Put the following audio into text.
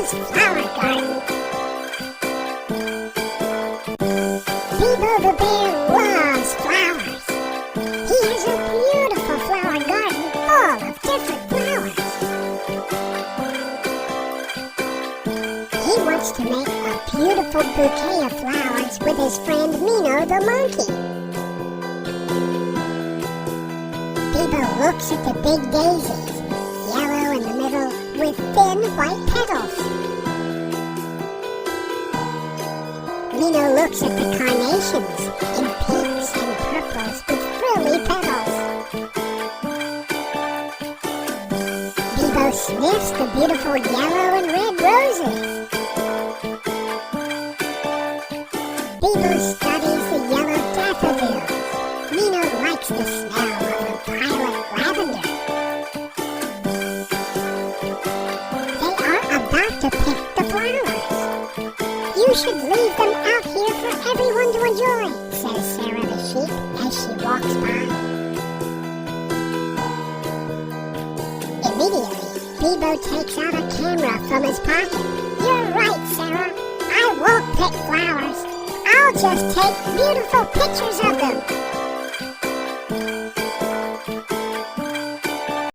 BIBO's Flower Garden. BIBO the bear loves flowers. He has a beautiful flower garden full of different flowers. He wants to make a beautiful bouquet of flowers with his friend Mino the monkey. BIBO looks at the big daisies, yellow in the middle with thin white petals. Mino looks at the carnations in pinks and purples with frilly petals. BIBO sniffs the beautiful yellow and red roses. BIBO studies the yellow daffodils. Mino likes the smell of the violet lavender. They are about to pick the flowers. You should leave them out here for everyone to enjoy, says Sarah the sheep as she walks by. Immediately, BIBO takes out a camera from his pocket. You're right, Sarah. I won't pick flowers. I'll just take beautiful pictures of them.